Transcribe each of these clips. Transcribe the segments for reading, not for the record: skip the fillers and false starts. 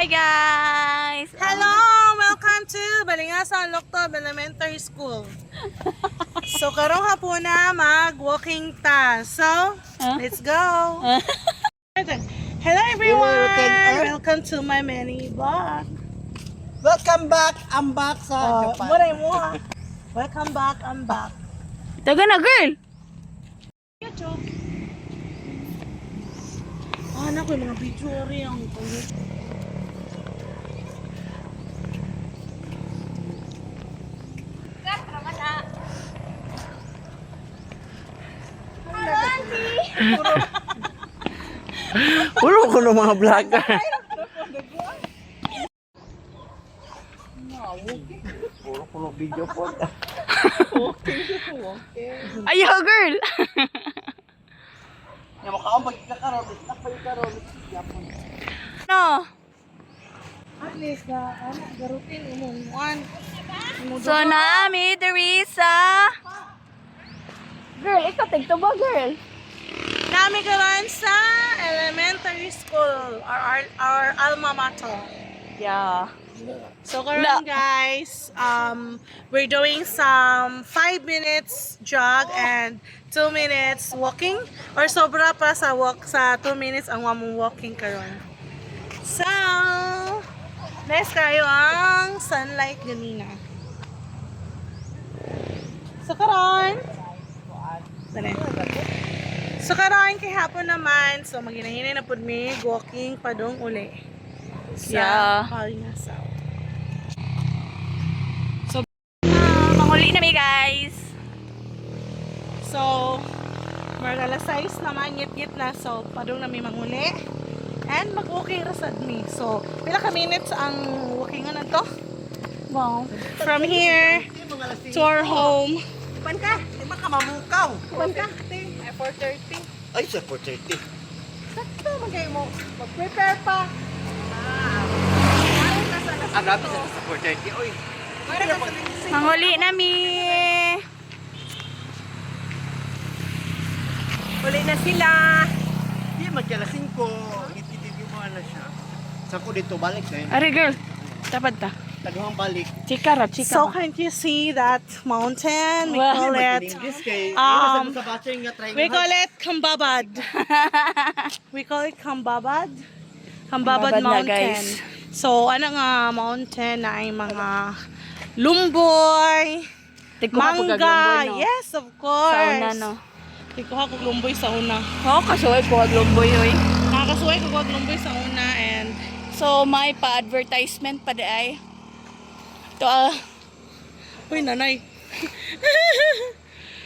Hi guys! Hello! Welcome to Balingasan Loktob Elementary School. So, karong hapon na mag-walking ta. So, let's go! Hello everyone! Welcome to my mini vlog. Welcome back! I'm back sa Japan. Maray mo ha. Welcome back, I'm back. Taga na girl! Anak ko yung mga video rin ang Ulo ko ng mga vlogger. Puro ko ng video po. Ayaw girl! Yung makaon pagkakaroon, nakapagkaroon. No! at least na garutin umuan. So nami, Teresa! Girl, ikaw tigto ba girl? Nami karon sa elementary school, our alma mater. Yeah. So karon guys, we're doing some 5 minutes jog and 2 minutes walking, or sobra pa sa walk sa 2 minutes ang wamong walking karon. So, next kayo ang sunlight ganina. So karon, so karon kay hapon naman, so maginahinay na pud mi walking padung uli. Yeah. Balingasan. Manguli na mi guys! So, marala size naman, ngit-ngit na. So, padung na may manguli. And mag-okay rasad mi. So, pila ka minutes ang walkingan na to? Wow. From here to our home. Ipan ka? Di ba ka mamukaw? Ipan ka? 4:30. Ay, sa 4:30. Sakto, magay mo. Mag-prepare pa. Agabi sa 4:30. Oy. Manguli na mi! Uli na sila. Di magkalasin ko. Ititibig mo na siya. Sako dito, balik na yun. Ari girl, dapat ta. Taguhang balik. Chika ra, chika So, ra. can't you see that mountain? We Wow. call it, English kay Um, sa bacher nga try we call it Kambabad. We call it Kambabad. Kambabad Kambabad na, Mountain. guys. So, ano nga mountain na ay mga lumboy, Tigkuha po mangga. gaglumboy no? Yes, of Sa course. una no? Ikuha ko lumboy sa una. Oo, kasuway po gaglumboy oy. Nakakasuway ko lumboy sa una and So may pa-advertisement pa di ay. Ito uy, nanay.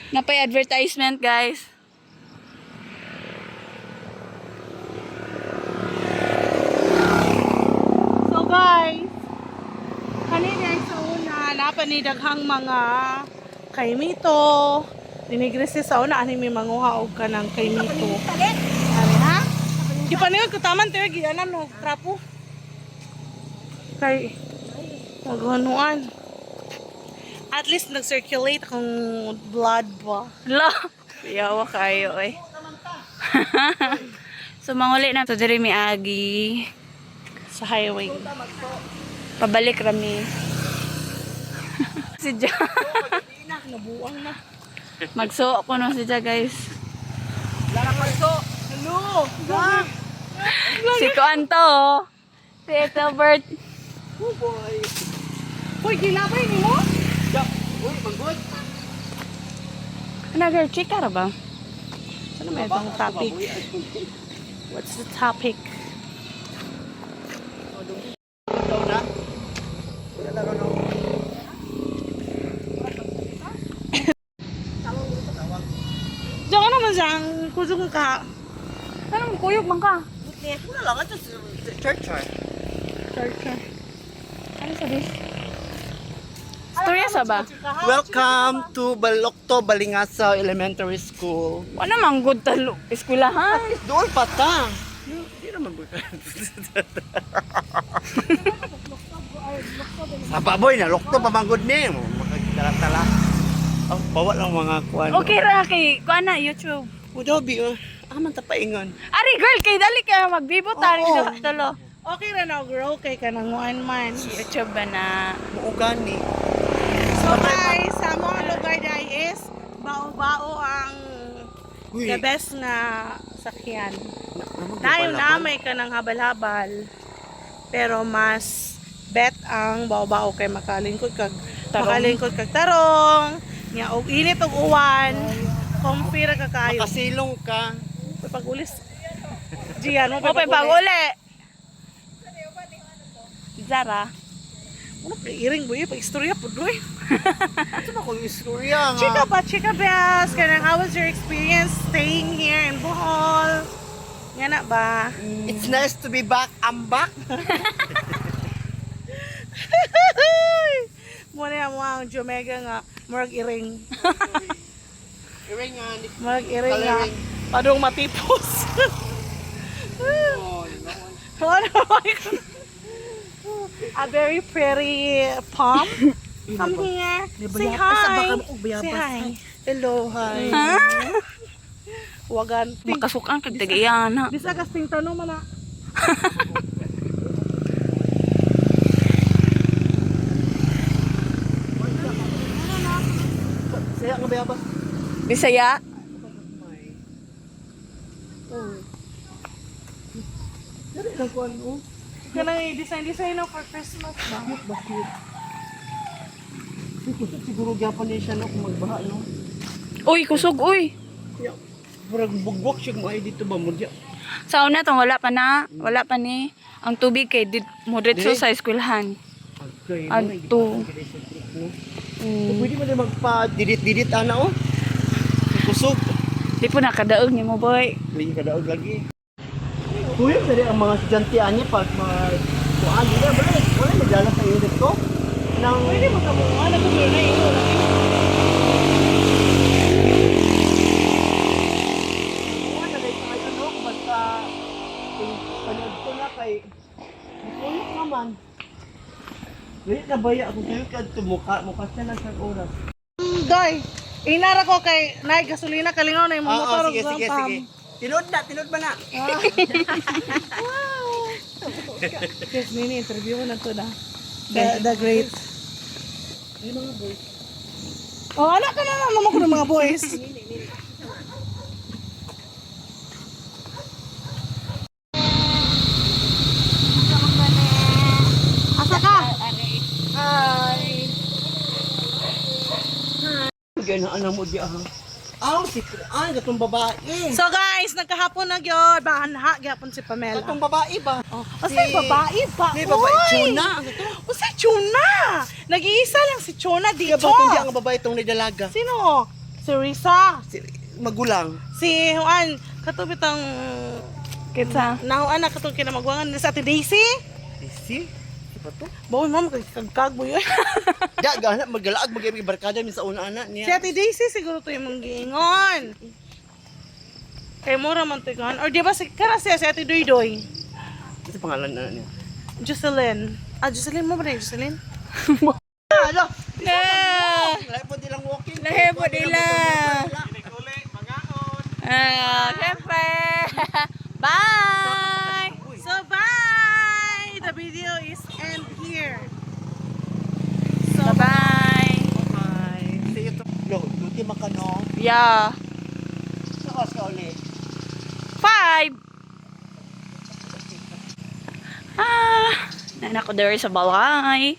napay advertisement guys. So guys, kanina sa una, napanidaghang mga kaimito. Dinigresi sa una, ani may manguha og ka ng kaimito. Ari ha? Di pa niyo kutaman tayo gianan no trapo. Kay maghanuan. At least nag-circulate akong blood ba. Lo, yawa kayo oy. So manguli na to diri mi agi. Sa highway. Pabalik rami. Si Ja. Nabuang na. Magsuo ko no si Ja guys. Hello! Si Kuanto. Oh. Si Ethelbert. Oh boy. Uy, ginabay ni mo? Uy, manggod. Ano girl, chika ra ba? Ano may itong topic? What's the topic? Ikaw na. Wala na ron. Diyan ka naman siyang kusog ka. Anong kuyog man ka? Wala lang ito sa church. Ano sabi? Storya sa ba? Welcome to Balokto, Balingasa Elementary School. Ano mang good talo? Eskwelahan. Doon pa ta. Hindi naman Sa baboy na, lokto pa manggod ni. Makagdala-tala. Oh, bawa lang mga kuwan. Okay ra kay kuan na YouTube. Udobi, aman ta paingon. Ari girl kay dali ka magbibo tani Oo. talo. Okay ra na grow kay kanang one man. YouTube ba na? Muugani. So guys, sa mga lugar dahil is bao-bao ang Uy. the best na sakyan. Naman Dahil di na palaban. may ka ng habal-habal, pero mas bet ang bao-bao kay makalingkod kag tarong, nya og init og uwan, comfy ra ka kayo. Makasilong ka. Pag-ulis. Gian mo Mo pa pag-uli. Zara. Ano pa iring boy, pag istorya po doy. Ito na kung istorya nga. Chika Bes, kanang how was your experience staying here in Bohol? Nga na ba? It's nice to be back. I'm back. Muna mo ang Jomega nga, murag iring. Iring nga. Murag iring nga. Coloring. Padong matipos. Oh, Ano ba yun? A very pretty palm. Come here. Say hi. Say hi. Hello, hi. Wagan. Makasukan kag tagayana. Bisa kasting tanong man na. Saya nga bayabas. Bisaya. Kanang i-design na for Christmas ba? Siguro gyapon din siya no kung magbaha no. Uy, kusog uy. Murag bugwak siya mo ay dito ba mo diya. Sa una tong wala pa na, wala pa ni ang tubig kay moderate sa eskwelahan. Okay. Adto. Pwede mo din magpa-didit-didit ana oh. Kusog. Di po nakadaog ni mo boy. Hindi ka daog lagi. Kuya, dari ang mga estudyante niya pag kuan nila wala nagdala sa unit ko. Nang Pwede mo kamuha na kung yun na ino. kuan na dahil sa ano basta panood ko na kay tulog naman. Wait na baya ako kayo kad tumuka mukha siya lang sa oras. Doy, inara ko kay nay gasolina kalingaw na yung mga motor. Sige, sige, sige. Tinod ba na? Yes, nini interview ko na to na. The great. Yung mga boys. Oh, anak ka na lang naman ko ng mga boys. Asa ka? Gaya na alam mo di ah. Aw, si Kuan, gatong babae. So guys, nagkahapon na gyud, bahanha gyapon si Pamela. Gatong babae ba? Usay babae ba? May babae, Uy! Chuna. Usay Chuna. Nag-iisa lang si Chuna Kaya dito. ba hindi ang babae itong nidalaga? Sino? Si Risa. Magulang. Si Juan, katubit ang Kitsa. nahuan na katong kinamagwangan ni sa Ate Daisy. Si? Si pa to? Bawal mo magkagkag mo yun. Da, gana, magalaag, mag-ibig barkada min sa una anak Si niya. Ate Daisy siguro to yung manggiingon. Kay mura man to yun. Or di ba si kara siya si Ate Doydoy? Ito pangalan na niya. Jocelyn. Ah, Jocelyn mo ba na yung Jocelyn? Alo! Na. Lahat po nilang walking. Lahat po nila. Siyempre. Bye. So bye! The video is end here. So Bye. Bye. See you to. Lo, duty makano. Yeah. Sakas ka ulit. 5. Nana ko there sa balay.